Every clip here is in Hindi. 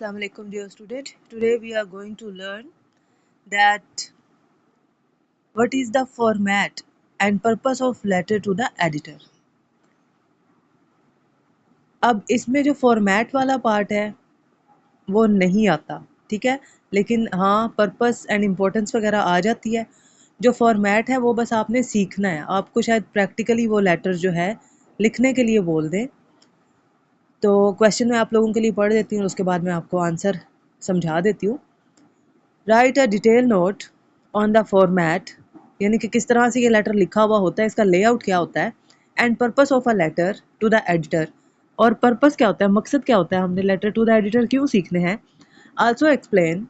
Assalamu alaikum dear student. Today we are going to learn that what is the format and purpose of letter to the editor. अब इसमें जो फॉर्मेट वाला पार्ट है वो नहीं आता, ठीक है, लेकिन हाँ पर्पस एंड इम्पोर्टेंस वगैरह आ जाती है। जो फॉर्मेट है वो बस आपने सीखना है, आपको शायद प्रैक्टिकली वो लेटर जो है लिखने के लिए बोल दें। तो क्वेश्चन मैं आप लोगों के लिए पढ़ देती हूँ, उसके बाद मैं आपको आंसर समझा देती हूँ। Right a detail note on the format, यानी कि किस तरह से ये लेटर लिखा हुआ होता है, इसका लेआउट क्या होता है, and purpose of a letter to the editor, और पर्पस क्या होता है, मकसद क्या होता है, हमने लेटर टू द एडिटर क्यों सीखने हैं। Also explain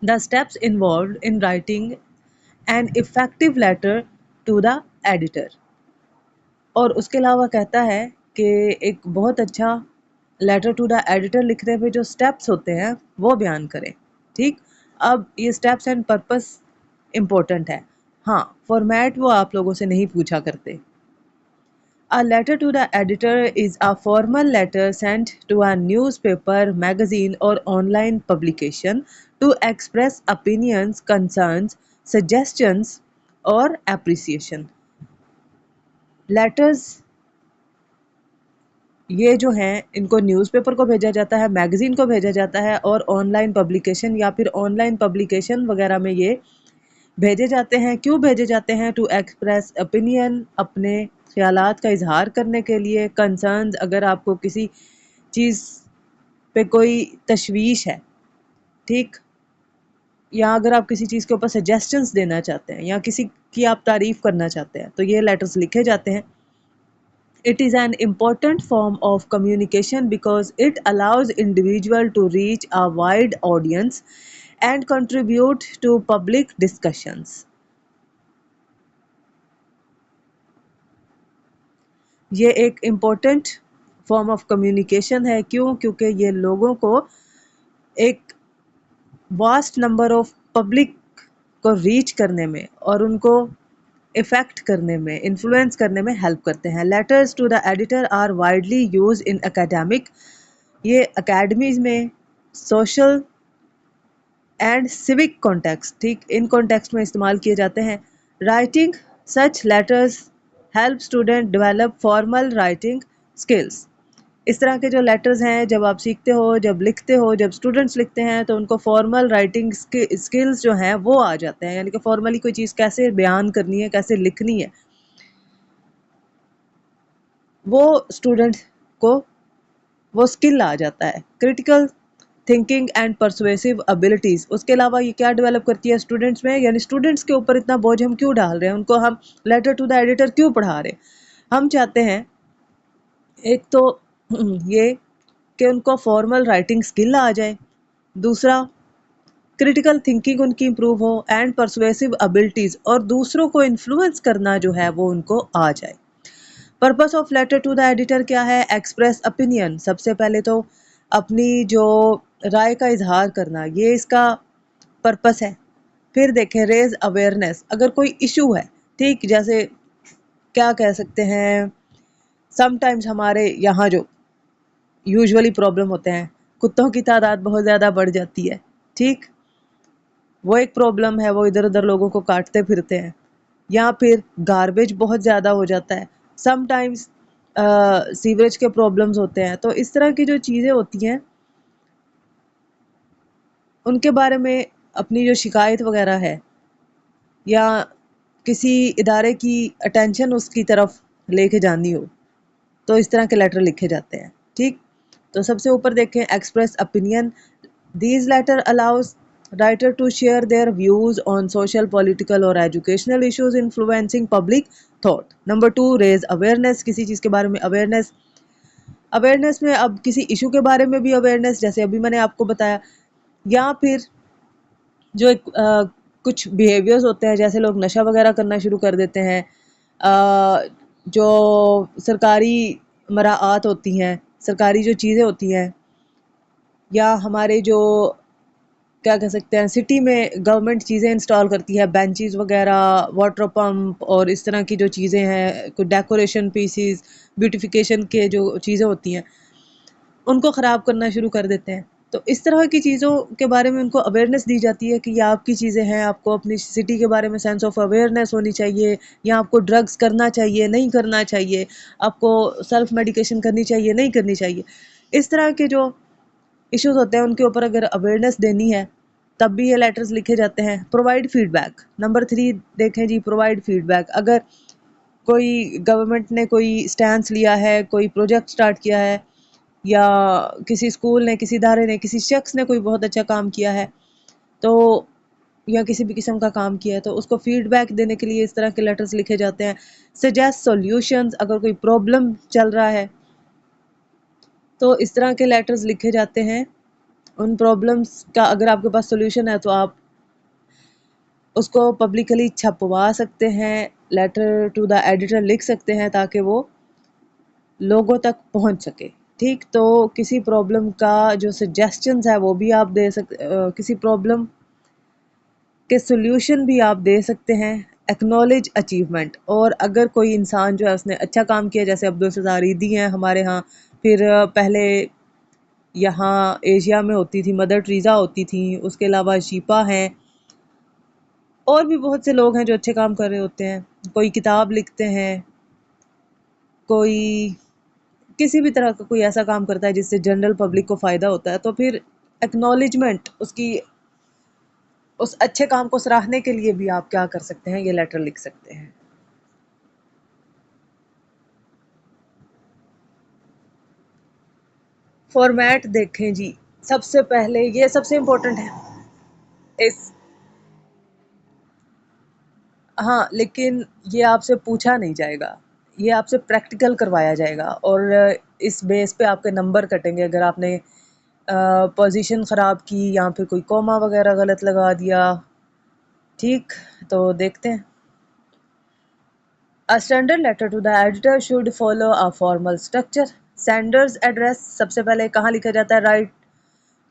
the steps involve in writing an effective letter to the editor, और उसके अलावा कहता है कि एक बहुत अच्छा लेटर टू द एडिटर लिखने में जो स्टेप्स होते हैं वो बयान करें। ठीक, अब ये स्टेप्स एंड पर्पस इम्पोर्टेंट है। हाँ, फॉर्मेट वो आप लोगों से नहीं पूछा करते। A letter to the editor is a formal letter sent to a newspaper, magazine or online publication to express opinions, concerns, suggestions or appreciation. Letters ये जो हैं इनको न्यूज़पेपर को भेजा जाता है, मैगज़ीन को भेजा जाता है और ऑनलाइन पब्लिकेशन या फिर ऑनलाइन पब्लिकेशन वगैरह में ये भेजे जाते हैं। क्यों भेजे जाते हैं? टू एक्सप्रेस ओपिनियन, अपने ख़यालात का इज़हार करने के लिए, कंसर्न्स, अगर आपको किसी चीज़ पे कोई तशवीश है, ठीक, या अगर आप किसी चीज़ के ऊपर सजेशंस देना चाहते हैं या किसी की आप तारीफ़ करना चाहते हैं तो ये लेटर्स लिखे जाते हैं। It is an important form of communication because it allows individual to reach a wide audience and contribute to public discussions. ये एक इम्पोर्टेंट फॉर्म ऑफ कम्युनिकेशन है। क्यों? क्योंकि ये लोगों को एक वास्ट नंबर ऑफ पब्लिक को रीच करने में और उनको इफ़ेक्ट करने में, इन्फ्लुएंस करने में हेल्प करते हैं। Letters to the editor are widely use in academic, ये अकेडमीज़ में, सोशल एंड सिविक कॉन्टेक्स्ट, ठीक, इन कॉन्टेक्स्ट में इस्तेमाल किए जाते हैं। Writing such letters help student develop formal writing skills. इस तरह के जो लेटर्स हैं जब आप सीखते हो, जब लिखते हो, जब स्टूडेंट्स लिखते हैं तो उनको फॉर्मल राइटिंग स्किल्स जो हैं वो आ जाते हैं, यानी कि फॉर्मली कोई चीज़ कैसे बयान करनी है, कैसे लिखनी है, वो स्टूडेंट को वो स्किल आ जाता है। Critical thinking and persuasive abilities, उसके अलावा ये क्या डेवलप करती है स्टूडेंट्स में, यानी स्टूडेंट्स के ऊपर इतना बोझ हम क्यों डाल रहे हैं, उनको हम लेटर टू द एडिटर क्यों पढ़ा रहे हैं। हम चाहते हैं एक तो ये कि उनको फॉर्मल राइटिंग स्किल आ जाए, दूसरा क्रिटिकल थिंकिंग उनकी इम्प्रूव हो एंड परसुएसिव एबिलिटीज़, और दूसरों को इन्फ्लुएंस करना जो है वो उनको आ जाए। Purpose of letter to the editor क्या है? एक्सप्रेस ओपिनियन, सबसे पहले तो अपनी जो राय का इजहार करना, ये इसका पर्पस है। फिर देखें रेज अवेयरनेस, अगर कोई इशू है, ठीक, जैसे क्या कह सकते हैं, समटाइम्स हमारे यहाँ जो यूजुअली प्रॉब्लम होते हैं, कुत्तों की तादाद बहुत ज़्यादा बढ़ जाती है, ठीक, वो एक प्रॉब्लम है, वो इधर उधर लोगों को काटते फिरते हैं, या फिर गार्बेज बहुत ज़्यादा हो जाता है, समटाइम्स सीवरेज के प्रॉब्लम्स होते हैं। तो इस तरह की जो चीज़ें होती हैं उनके बारे में अपनी जो शिकायत वगैरह है या किसी इदारे की अटेंशन उसकी तरफ लेके जानी हो तो इस तरह के लेटर लिखे जाते हैं, ठीक। तो सबसे ऊपर देखें express opinion, these letter allows writer to share their views on social, political और educational issues influencing public thought. Number 2 raise awareness, किसी चीज़ के बारे में अवेयरनेस, अवेयरनेस में अब किसी इशू के बारे में भी अवेयरनेस, जैसे अभी मैंने आपको बताया, या फिर जो एक कुछ बिहेवियर्स होते हैं, जैसे लोग नशा वगैरह करना शुरू कर देते हैं, जो सरकारी मराआत होती हैं, सरकारी जो चीज़ें होती हैं, या हमारे जो क्या कह सकते हैं सिटी में गवर्नमेंट चीज़ें इंस्टॉल करती है, बेंचेस वगैरह, वाटर पंप और इस तरह की जो चीज़ें हैं, कुछ डेकोरेशन पीसीस, ब्यूटिफिकेशन के जो चीज़ें होती हैं, उनको ख़राब करना शुरू कर देते हैं। तो इस तरह की चीज़ों के बारे में उनको अवेयरनेस दी जाती है कि ये आपकी चीज़ें हैं, आपको अपनी सिटी के बारे में सेंस ऑफ अवेयरनेस होनी चाहिए, या आपको ड्रग्स करना चाहिए, नहीं करना चाहिए, आपको सेल्फ मेडिकेशन करनी चाहिए, नहीं करनी चाहिए। इस तरह के जो इश्यूज होते हैं उनके ऊपर अगर अवेयरनेस देनी है तब भी ये लेटर्स लिखे जाते हैं। प्रोवाइड फीडबैक, नंबर 3 देखें जी, प्रोवाइड फीडबैक। अगर कोई गवर्नमेंट ने कोई स्टैंड लिया है, कोई प्रोजेक्ट स्टार्ट किया है, या किसी स्कूल ने, किसी इदारे ने, किसी शख्स ने कोई बहुत अच्छा काम किया है, तो या किसी भी किस्म का काम किया है, तो उसको फीडबैक देने के लिए इस तरह के लेटर्स लिखे जाते हैं। सजेस्ट सॉल्यूशंस, अगर कोई प्रॉब्लम चल रहा है तो इस तरह के लेटर्स लिखे जाते हैं। उन प्रॉब्लम्स का अगर आपके पास सॉल्यूशन है तो आप उसको पब्लिकली छपवा सकते हैं, लेटर टू द एडिटर लिख सकते हैं ताकि वो लोगों तक पहुंच सके। ठीक, तो किसी प्रॉब्लम का जो सजेशंस है वो भी आप दे सकते, किसी प्रॉब्लम के सॉल्यूशन भी आप दे सकते हैं। एक्नॉलेज अचीवमेंट, और अगर कोई इंसान जो है उसने अच्छा काम किया, जैसे अब्दुल सत्तार ईदी हैं हमारे यहाँ, फिर पहले यहाँ एशिया में होती थी मदर ट्रीज़ा होती थी, उसके अलावा शिपा हैं, और भी बहुत से लोग हैं जो अच्छे काम कर रहे होते हैं। कोई किताब लिखते हैं, कोई किसी भी तरह का कोई ऐसा काम करता है जिससे जनरल पब्लिक को फ़ायदा होता है, तो फिर एक्नॉलेजमेंट, उसकी उस अच्छे काम को सराहने के लिए भी आप क्या कर सकते हैं, ये लेटर लिख सकते हैं। फॉर्मेट देखें जी, सबसे पहले ये सबसे इम्पोर्टेंट है इस, हाँ, लेकिन ये आपसे पूछा नहीं जाएगा, ये आपसे प्रैक्टिकल करवाया जाएगा, और इस बेस पे आपके नंबर कटेंगे अगर आपने पोजीशन ख़राब की या फिर कोई कॉमा वगैरह गलत लगा दिया। ठीक, तो देखते हैं। A standard letter to the editor should follow a formal structure. Sender's address, सबसे पहले कहाँ लिखा जाता है? Write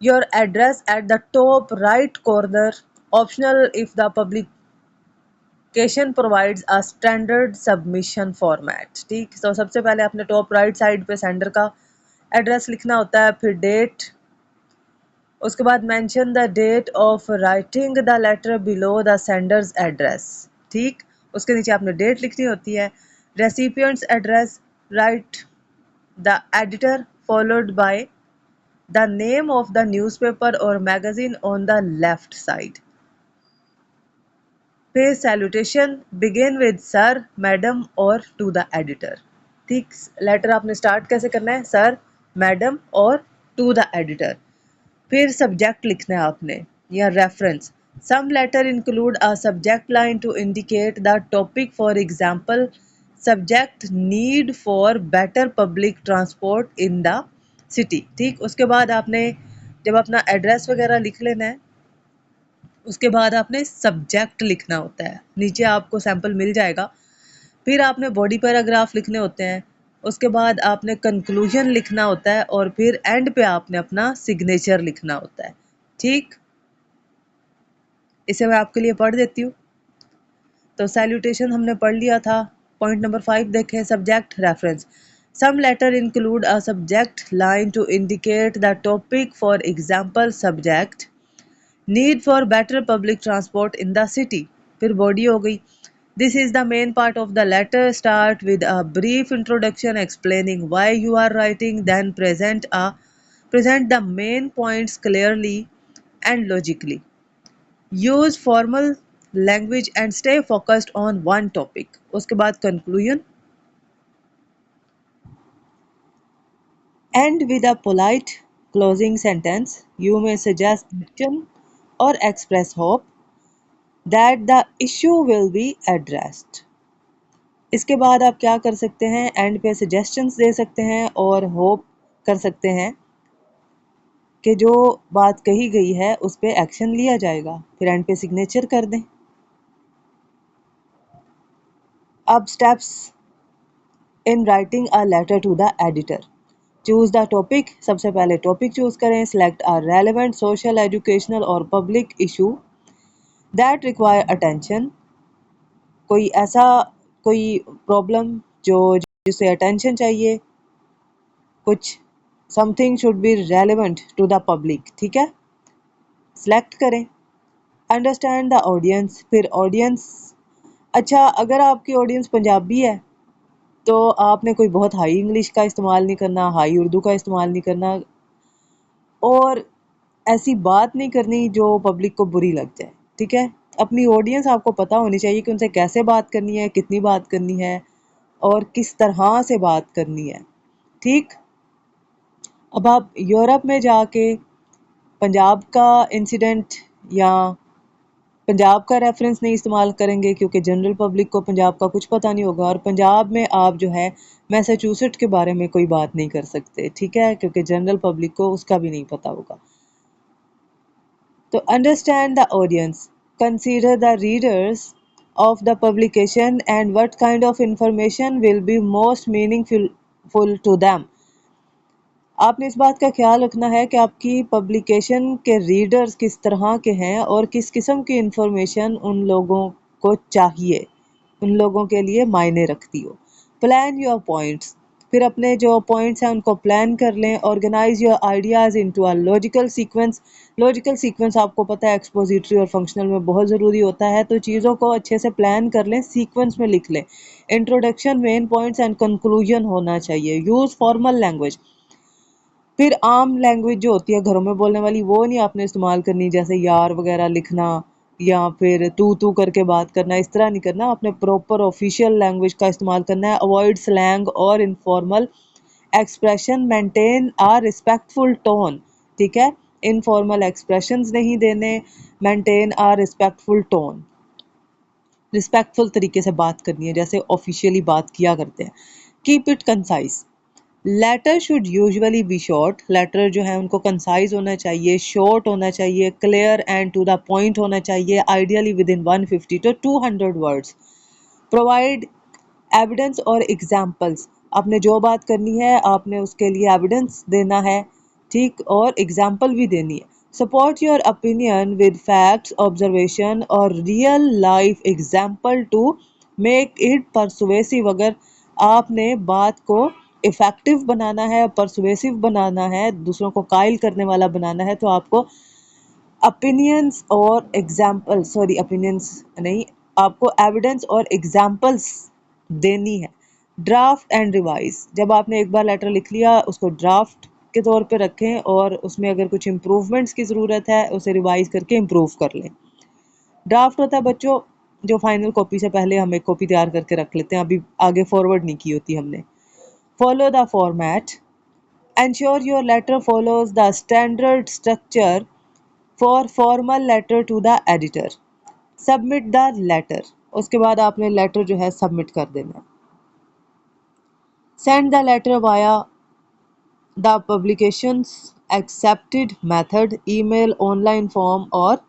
your address at the top right corner. Optional if the publication provides a standard submission format. ठीक, तो सबसे पहले अपने टॉप राइट साइड पे सेंडर का एड्रेस लिखना होता है, फिर डेट, उसके बाद mention the date of writing the letter below the sender's address. ठीक, उसके नीचे आपने डेट लिखनी होती है। Recipient's address, write the editor followed by the name of the newspaper और magazine on the left side. फिर salutation begin with sir, madam और टू द एडिटर। ठीक, लेटर आपने स्टार्ट कैसे करना है? सर, मैडम और टू द एडिटर। फिर सब्जेक्ट लिखना है आपने, या reference. Some letter include a subject line to indicate the topic, for example subject need for better public transport in the city. ठीक, उसके बाद आपने जब अपना एड्रेस वगैरह लिख लेना है, उसके बाद आपने सब्जेक्ट लिखना होता है, नीचे आपको सैंपल मिल जाएगा। फिर आपने बॉडी पैराग्राफ लिखने होते हैं, उसके बाद आपने कंक्लूजन लिखना होता है, और फिर एंड पे आपने अपना सिग्नेचर लिखना होता है। ठीक, इसे मैं आपके लिए पढ़ देती हूँ। तो सैल्यूटेशन हमने पढ़ लिया था। पॉइंट नंबर 5 देखें, subject reference. Some letter include a subject line to indicate the topic, for example subject need for better public transport in the city. फिर बॉडी हो गई। This is the main part of the letter, start with a brief introduction explaining why you are writing, then present the main points clearly and logically. Use formal language and stay focused on one topic. उसके बाद conclusion. End with a polite closing sentence. You may suggest action or express hope that the issue will be addressed. इसके बाद आप क्या कर सकते हैं? एंड पे सजेशंस दे सकते हैं और होप कर सकते हैं कि जो बात कही गई है उस पे एक्शन लिया जाएगा। फिर एंड पे सिग्नेचर कर दें। अब steps in writing a letter to the editor. Choose the topic, सबसे पहले टॉपिक चूज करें। Select a relevant social, educational और public issue that require attention. कोई ऐसा कोई प्रॉब्लम जो जिसे अटेंशन चाहिए, कुछ something should be relevant to the public, ठीक है। सिलेक्ट करें। अंडरस्टैंड द ऑडियंस, फिर ऑडियंस, अच्छा अगर आपकी ऑडियंस पंजाबी है तो आपने कोई बहुत हाई इंग्लिश का इस्तेमाल नहीं करना, हाई उर्दू का इस्तेमाल नहीं करना, और ऐसी बात नहीं करनी जो पब्लिक को बुरी लग जाए, ठीक है। अपनी ऑडियंस आपको पता होनी चाहिए कि उनसे कैसे बात करनी है, कितनी बात करनी है और किस तरह से बात करनी है, ठीक। अब आप यूरोप में जाके पंजाब का इंसिडेंट या पंजाब का रेफरेंस नहीं इस्तेमाल करेंगे क्योंकि जनरल पब्लिक को पंजाब का कुछ पता नहीं होगा, और पंजाब में आप जो है मैसाचुसेट्स के बारे में कोई बात नहीं कर सकते, ठीक है, क्योंकि जनरल पब्लिक को उसका भी नहीं पता होगा। To understand the audience, consider the readers of the publication and what kind of information will be most meaningful to them. आपने इस बात का ख्याल रखना है कि आपकी पब्लिकेशन के रीडर्स किस तरह के हैं और किस किस्म की इंफॉर्मेशन उन लोगों को चाहिए, उन लोगों के लिए मायने रखती हो। प्लान योर पॉइंट्स, फिर अपने जो पॉइंट्स हैं उनको प्लान कर लें। Organise your ideas into a logical sequence, logical sequence आपको पता है एक्सपोजिटरी और फंक्शनल में बहुत ज़रूरी होता है, तो चीज़ों को अच्छे से प्लान कर लें, सीक्वेंस में लिख लें। Introduction, main points and conclusion होना चाहिए। यूज़ फॉर्मल लैंग्वेज, फिर आम लैंग्वेज जो होती है घरों में बोलने वाली वो नहीं आपने इस्तेमाल करनी, जैसे यार वगैरह लिखना या फिर तू करके बात करना, इस तरह नहीं करना। आपने प्रॉपर ऑफिशियल लैंग्वेज का इस्तेमाल करना है। अवॉइड स्लैंग और इनफॉर्मल एक्सप्रेशन, मेंटेन आ रिस्पेक्टफुल टोन, ठीक है। इनफॉर्मल एक्सप्रेशंस नहीं देने, मेंटेन आ रिस्पेक्टफुल टोन, रिस्पेक्टफुल तरीके से बात करनी है जैसे ऑफिशियली बात किया करते हैं। Keep it concise, letter should usually be short, letter जो है उनको कंसाइज होना चाहिए, शॉर्ट होना चाहिए, clear and to the point होना चाहिए, ideally within 150 to 200 words. Provide evidence और एग्जाम्पल्स, आपने जो बात करनी है आपने उसके लिए एविडेंस देना है, ठीक, और एग्जाम्पल भी देनी है। Support your opinion with facts, observation और real life example to make it persuasive. अगर आपने बात को इफेक्टिव बनाना है, परसुएसिव बनाना है, दूसरों को कायल करने वाला बनाना है, तो आपको ओपिनियंस और एग्जाम्पल, सॉरी ओपिनियंस नहीं, आपको एविडेंस और एग्जाम्पल्स देनी है। ड्राफ्ट एंड रिवाइज, जब आपने एक बार लेटर लिख लिया उसको ड्राफ्ट के तौर पे रखें और उसमें अगर कुछ इम्प्रूवमेंट्स की ज़रूरत है उसे रिवाइज करके इम्प्रूव कर लें। ड्राफ्ट होता है बच्चों जो फाइनल कॉपी से पहले हम एक कॉपी तैयार करके रख लेते हैं, अभी आगे फॉरवर्ड नहीं की होती हमने। Follow the format, ensure your letter follows the standard structure for formal letter to the editor. Submit the letter, उसके बाद आपने लेटर जो है सबमिट कर देना। Send the letter via the publication's accepted method, email, online form और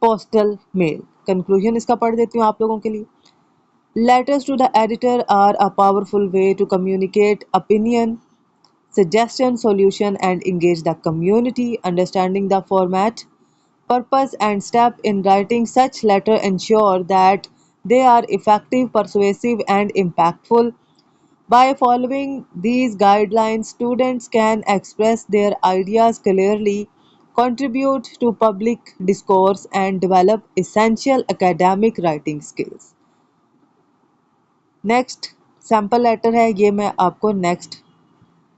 postal mail। कंक्लूजन इसका पढ़ देती हूँ आप लोगों के लिए। Letters to the editor are a powerful way to communicate opinion, suggestion, solution, and engage the community. Understanding the format, purpose, and step in writing such letter ensure that they are effective, persuasive, and impactful. By following these guidelines, students can express their ideas clearly, contribute to public discourse, and develop essential academic writing skills. Next sample letter है, ये मैं आपको नेक्स्ट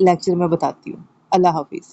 लेक्चर में बताती हूँ। अल्लाह हाफिज़।